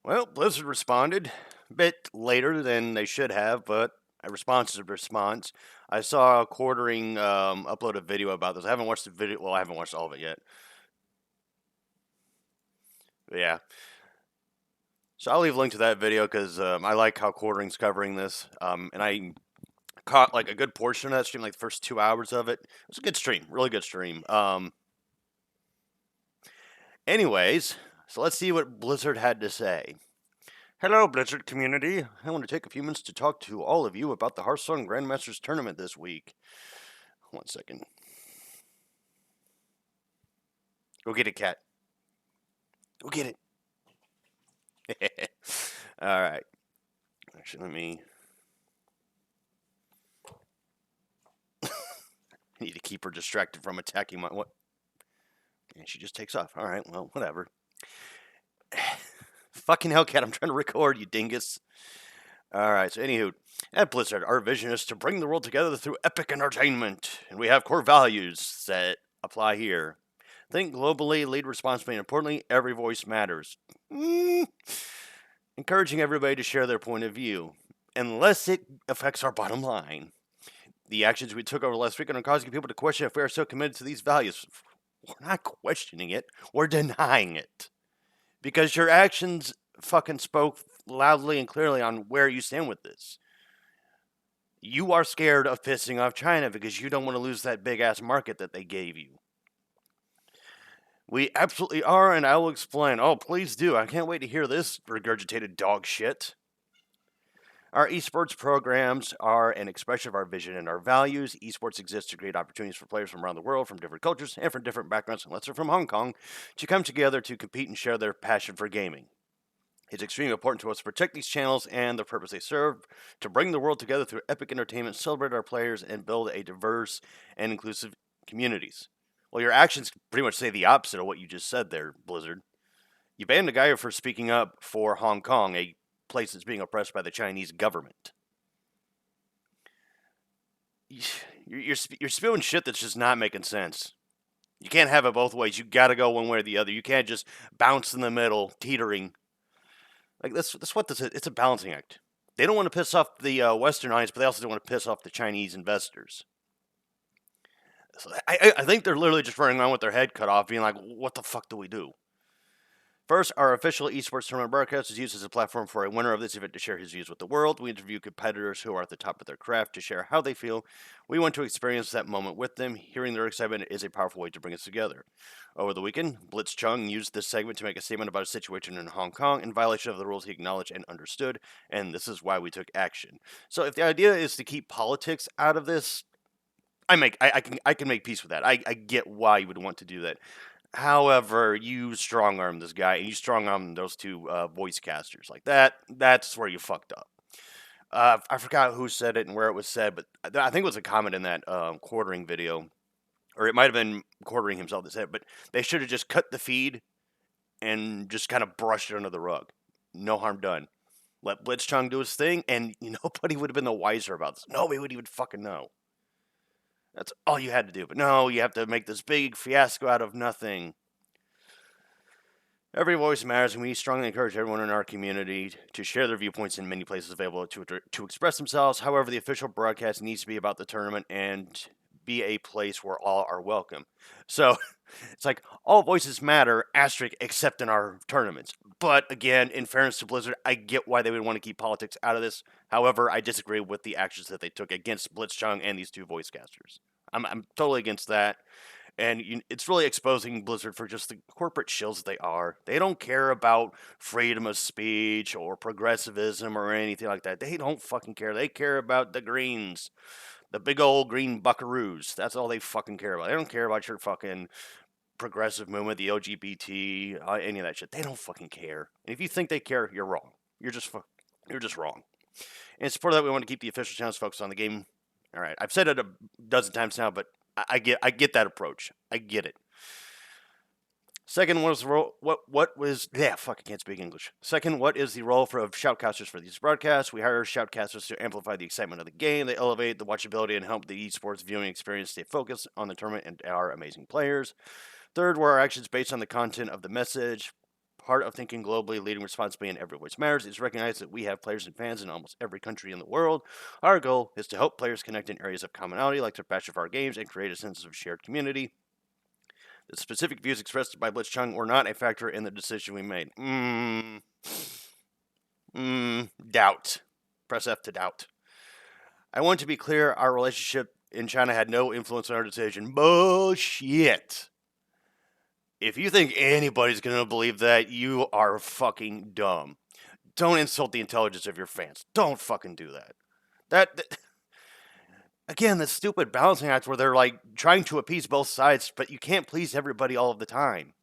Well, Blizzard responded a bit later than they should have, but a response is a response. I saw Quartering upload a video about this. I haven't watched the video. Well, I haven't watched all of it yet. But yeah. So I'll leave a link to that video because I like how Quartering's covering this. And I caught like a good portion of that stream, like the first 2 hours of it. It was a good stream, really good stream. Anyways, so let's see what Blizzard had to say. Hello, Blizzard community. I want to take a few minutes to talk to all of you about the Hearthstone Grandmasters tournament this week. 1 second. Go get it, cat. Go get it. All right. Actually, let me. I need to keep her distracted from attacking my. What? And she just takes off. All right, well, whatever. Fucking hell, cat. I'm trying to record, you dingus. All right, so anywho, at Blizzard, our vision is to bring the world together through epic entertainment, and we have core values that apply here. Think globally, lead responsibly, and importantly, every voice matters. Encouraging everybody to share their point of view, unless it affects our bottom line. The actions we took over last weekend are causing people to question if we are so committed to these values. We're not questioning it, we're denying it. Because your actions fucking spoke loudly and clearly on where you stand with this. You are scared of pissing off China because you don't want to lose that big ass market that they gave you. We absolutely are, and I will explain. Oh, please do. I can't wait to hear this regurgitated dog shit. Our esports programs are an expression of our vision and our values. Esports exists to create opportunities for players from around the world, from different cultures, and from different backgrounds, unless they're from Hong Kong, to come together to compete and share their passion for gaming. It's extremely important to us to protect these channels and the purpose they serve, to bring the world together through epic entertainment, celebrate our players, and build a diverse and inclusive communities. Well, your actions pretty much say the opposite of what you just said there, Blizzard. You banned a guy for speaking up for Hong Kong, a place that's being oppressed by the Chinese government. You're spewing shit that's just not making sense. You can't have it both ways. You got to go one way or the other. You can't just bounce in the middle, teetering. Like that's what this is. It's a balancing act. They don't want to piss off the Western audience, but they also don't want to piss off the Chinese investors. So I think they're literally just running around with their head cut off, being like, "What the fuck do we do?" First, our official esports tournament broadcast is used as a platform for a winner of this event to share his views with the world. We interview competitors who are at the top of their craft to share how they feel. We want to experience that moment with them. Hearing their excitement is a powerful way to bring us together. Over the weekend, Blitzchung used this segment to make a statement about a situation in Hong Kong in violation of the rules he acknowledged and understood, and this is why we took action. So if the idea is to keep politics out of this, I can make peace with that. I get why you would want to do that. However, you strong arm this guy, and you strong arm those two voice casters like that. That's where you fucked up. I forgot who said it and where it was said, but I think it was a comment in that quartering video, or it might have been quartering himself that said it. But they should have just cut the feed and just kind of brushed it under the rug. No harm done. Let Blitzchung do his thing, and nobody would have been the wiser about this. Nobody would even fucking know. That's all you had to do. But no, you have to make this big fiasco out of nothing. Every voice matters, and we strongly encourage everyone in our community to share their viewpoints in many places available to express themselves. However, the official broadcast needs to be about the tournament and be a place where all are welcome. So it's like all voices matter, asterisk, except in our tournaments. But again, in fairness to Blizzard, I get why they would want to keep politics out of this. However, I disagree with the actions that they took against Blitzchung and these two voice casters. I'm totally against that. And it's really exposing Blizzard for just the corporate shills that they are. They don't care about freedom of speech or progressivism or anything like that. They don't fucking care. They care about the greens. The big old green buckaroos. That's all they fucking care about. They don't care about your fucking progressive movement, the LGBT, any of that shit. They don't fucking care. And if you think they care, you're wrong. You're just wrong. And in support of that, we want to keep the official channels focused on the game. All right, I've said it a dozen times now, but I get that approach. I get it. Second, what was the role? Fuck, I can't speak English. Second, what is the role of shoutcasters for these broadcasts? We hire shoutcasters to amplify the excitement of the game. They elevate the watchability and help the esports viewing experience stay focused on the tournament and our amazing players. Third, were our actions based on the content of the message? part of thinking globally, leading responsibly, and every voice matters is recognize that we have players and fans in almost every country in the world. Our goal is to help players connect in areas of commonality, like their passion for our games, and create a sense of shared community. The specific views expressed by Blitzchung were not a factor in the decision we made. Doubt. Press F to doubt. I want to be clear, our relationship in China had no influence on our decision. Bullshit. If you think anybody's going to believe that, you are fucking dumb. Don't insult the intelligence of your fans. Don't fucking do that. Again, this stupid balancing act where they're like trying to appease both sides, but you can't please everybody all of the time.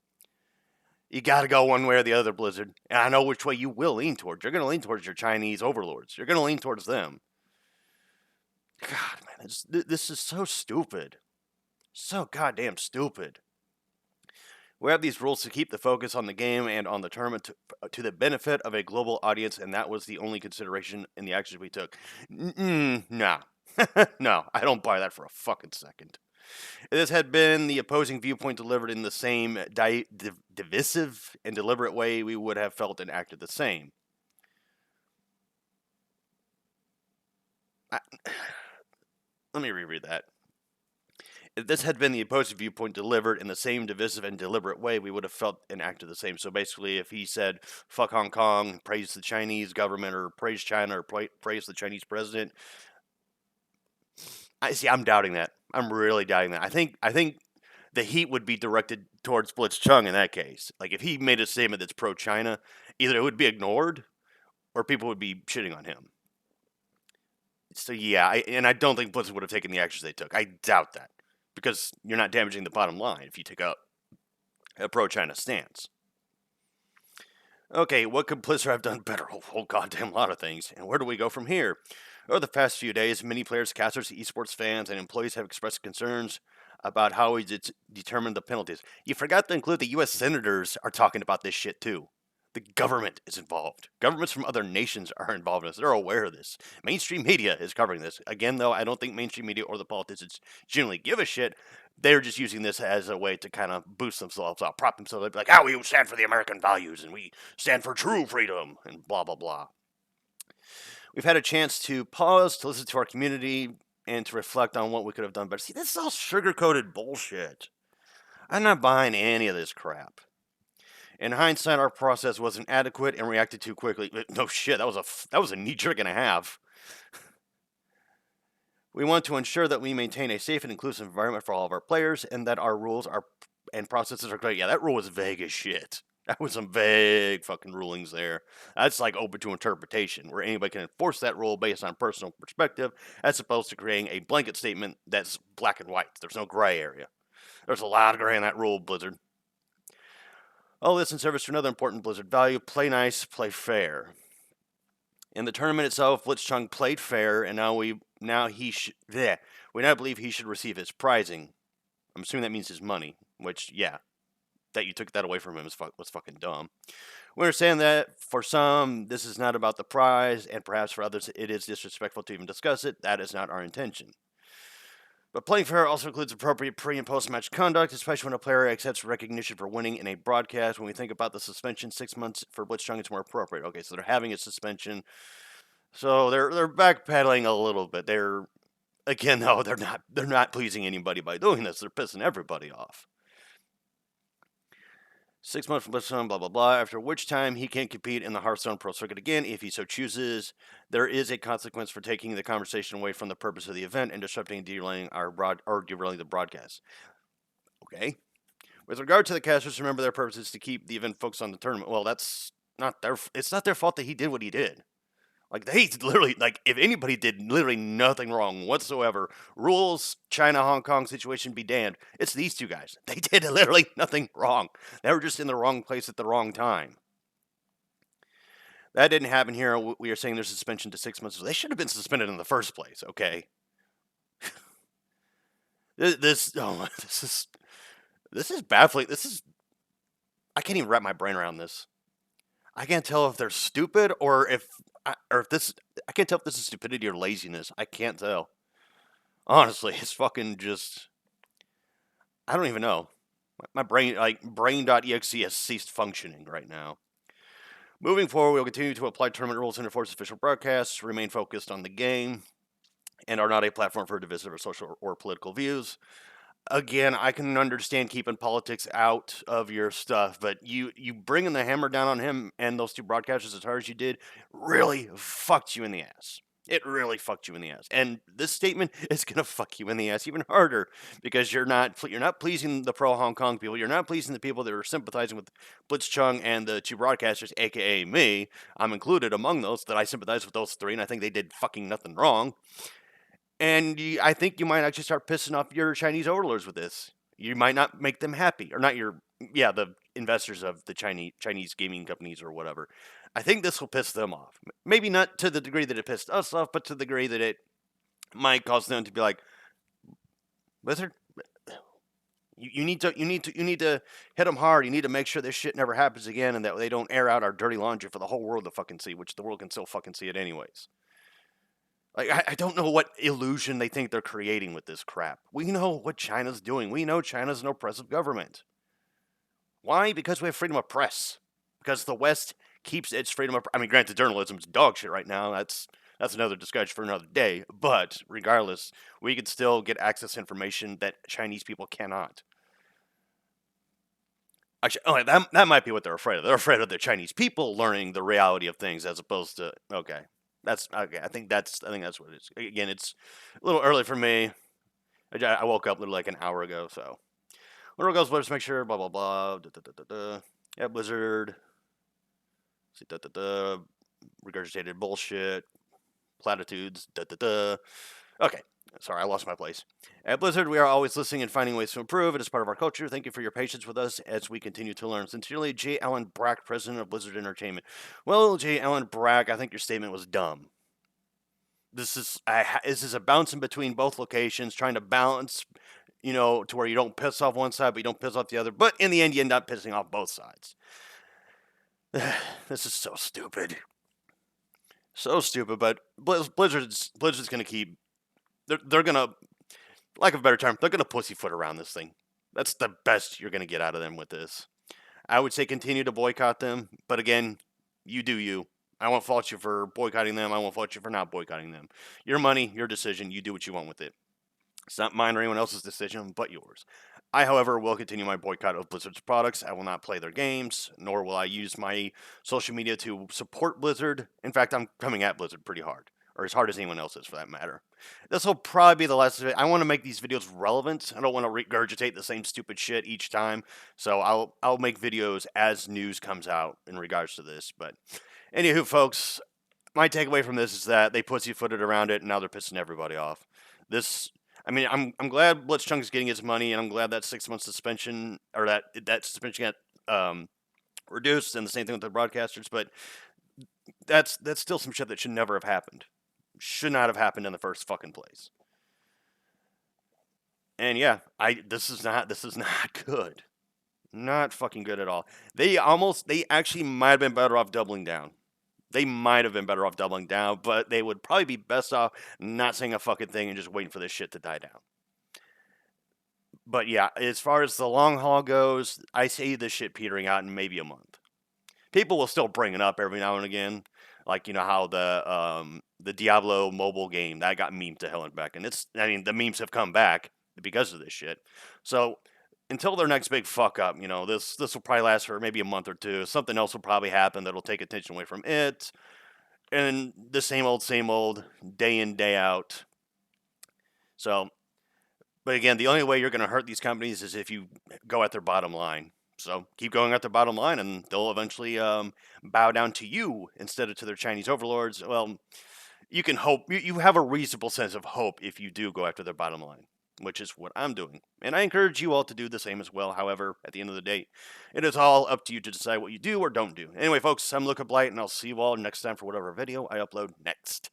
You gotta go one way or the other, Blizzard. And I know which way you will lean towards. You're gonna lean towards your Chinese overlords. You're gonna lean towards them. God, man, this is so stupid. So goddamn stupid. We have these rules to keep the focus on the game and on the tournament to the benefit of a global audience, and that was the only consideration in the actions we took. Nah. No, I don't buy that for a fucking second. If this had been the opposing viewpoint delivered in the same divisive and deliberate way, we would have felt and acted the same. Let me reread that. If this had been the opposing viewpoint delivered in the same divisive and deliberate way, we would have felt and acted the same. So basically, if he said, fuck Hong Kong, praise the Chinese government, or praise China, or praise the Chinese president, I'm doubting that. I'm really doubting that. I think the heat would be directed towards Blitzchung in that case. Like, if he made a statement that's pro-China, either it would be ignored, or people would be shitting on him. So yeah, I don't think Blizzard would have taken the actions they took. I doubt that. Because you're not damaging the bottom line if you take a pro-China stance. Okay, what could Blizzard have done better? A whole goddamn lot of things. And where do we go from here? Over the past few days, many players, casters, esports fans, and employees have expressed concerns about how we determined the penalties. You forgot to include the U.S. senators are talking about this shit too. The government is involved. Governments from other nations are involved in this. They're aware of this. Mainstream media is covering this. Again, though, I don't think mainstream media or the politicians generally give a shit. They're just using this as a way to kind of boost themselves up, prop themselves up, be like, we stand for the American values, and we stand for true freedom, and blah, blah, blah. We've had a chance to pause, to listen to our community, and to reflect on what we could have done better. See, this is all sugar-coated bullshit. I'm not buying any of this crap. In hindsight, our process wasn't adequate and reacted too quickly. No shit, that was a knee-jerk and a half. We want to ensure that we maintain a safe and inclusive environment for all of our players, and that our rules and processes are great. Yeah, that rule was vague as shit. That was some vague fucking rulings there. That's like open to interpretation, where anybody can enforce that rule based on personal perspective, as opposed to creating a blanket statement that's black and white. There's no gray area. There's a lot of gray in that rule, Blizzard. All this in service to another important Blizzard value: play nice, play fair. In the tournament itself, Blitzchung played fair, and we now believe he should receive his prizing. I'm assuming that means his money, which, yeah, that you took that away from him was fucking dumb. We understand that for some, this is not about the prize, and perhaps for others, it is disrespectful to even discuss it. That is not our intention. But playing fair also includes appropriate pre- and post-match conduct, especially when a player accepts recognition for winning in a broadcast. When we think about the suspension, 6 months for Blitzchung, it's more appropriate. Okay, so they're having a suspension. So they're backpedaling a little bit. Again, though, they're not pleasing anybody by doing this. They're pissing everybody off. 6 months from Blitzchung, blah, blah, blah, after which time he can compete in the Hearthstone Pro Circuit again if he so chooses. There is a consequence for taking the conversation away from the purpose of the event and disrupting and derailing derailing the broadcast. Okay. With regard to the casters, remember their purpose is to keep the event focused on the tournament. Well, it's not their fault that he did what he did. Like, they literally, if anybody did literally nothing wrong whatsoever, rules, China, Hong Kong situation be damned, it's these two guys. They did literally nothing wrong. They were just in the wrong place at the wrong time. That didn't happen here. We are saying there's suspension to 6 months. They should have been suspended in the first place, okay? This is baffling. I can't even wrap my brain around this. I can't tell if they're stupid or if this. I can't tell if this is stupidity or laziness. I can't tell. Honestly, it's fucking just. I don't even know. My brain, like brain.exe, has ceased functioning right now. Moving forward, we'll continue to apply tournament rules and enforce official broadcasts, remain focused on the game, and are not a platform for divisive or social or political views. Again, I can understand keeping politics out of your stuff, but you bringing the hammer down on him and those two broadcasters as hard as you did really fucked you in the ass. It really fucked you in the ass. And this statement is gonna fuck you in the ass even harder because you're not pleasing the pro Hong Kong people. You're not pleasing the people that are sympathizing with Blitzchung and the two broadcasters, aka me. I'm included among those that I sympathize with those three, and I think they did fucking nothing wrong. And I think you might actually start pissing off your Chinese overlords with this. You might not make them happy, or not the investors of the Chinese gaming companies or whatever. I think this will piss them off. Maybe not to the degree that it pissed us off, but to the degree that it might cause them to be like, Blizzard, you need to hit them hard. You need to make sure this shit never happens again, and that they don't air out our dirty laundry for the whole world to fucking see, which the world can still fucking see it anyways. Like, I don't know what illusion they think they're creating with this crap. We know what China's doing. We know China's an oppressive government. Why? Because we have freedom of press. Because the West keeps its freedom of. I mean, granted, journalism's dog shit right now. That's another discussion for another day. But regardless, we can still get access to information that Chinese people cannot. Actually, that might be what they're afraid of. They're afraid of the Chinese people learning the reality of things as opposed to okay. That's okay. I think that's what it is. Again, it's a little early for me. I woke up a little like an hour ago, so little goes Blizzard, make sure blah blah blah. Yeah, Blizzard. See regurgitated bullshit, platitudes. Okay, sorry, I lost my place. At Blizzard, we are always listening and finding ways to improve. It is part of our culture. Thank you for your patience with us as we continue to learn. Sincerely, J. Allen Brack, President of Blizzard Entertainment. Well, J. Allen Brack, I think your statement was dumb. This is a bouncing between both locations, trying to balance, to where you don't piss off one side, but you don't piss off the other. But in the end, you end up pissing off both sides. This is so stupid. So stupid, but Blizzard's going to keep. They're going to, lack of a better term, they're going to pussyfoot around this thing. That's the best you're going to get out of them with this. I would say continue to boycott them, but again, you do you. I won't fault you for boycotting them. I won't fault you for not boycotting them. Your money, your decision. You do what you want with it. It's not mine or anyone else's decision, but yours. I, however, will continue my boycott of Blizzard's products. I will not play their games, nor will I use my social media to support Blizzard. In fact, I'm coming at Blizzard pretty hard, or as hard as anyone else is for that matter. This will probably be the last of it. I want to make these videos relevant. I don't want to regurgitate the same stupid shit each time. So I'll make videos as news comes out in regards to this. But anywho, folks, my takeaway from this is that they pussyfooted around it, and now they're pissing everybody off. I'm glad Blitzchung is getting his money, and I'm glad that 6-month suspension, or that suspension got reduced, and the same thing with the broadcasters. But that's still some shit that should never have happened. Should not have happened in the first fucking place. And yeah, this is not good. Not fucking good at all. They actually might have been better off doubling down. They might have been better off doubling down, but they would probably be best off not saying a fucking thing and just waiting for this shit to die down. But yeah, as far as the long haul goes, I see this shit petering out in maybe a month. People will still bring it up every now and again, like how the Diablo mobile game that got memed to hell and back, and the memes have come back because of this shit. So until their next big fuck up, this will probably last for maybe a month or two. Something else will probably happen that'll take attention away from it. And the same old, day in, day out. So, but again, the only way you're going to hurt these companies is if you go at their bottom line. So keep going at their bottom line, and they'll eventually bow down to you instead of to their Chinese overlords. Well, you can hope. You have a reasonable sense of hope if you do go after their bottom line, which is what I'm doing. And I encourage you all to do the same as well. However, at the end of the day, it is all up to you to decide what you do or don't do. Anyway, folks, I'm Luca Blight, and I'll see you all next time for whatever video I upload next.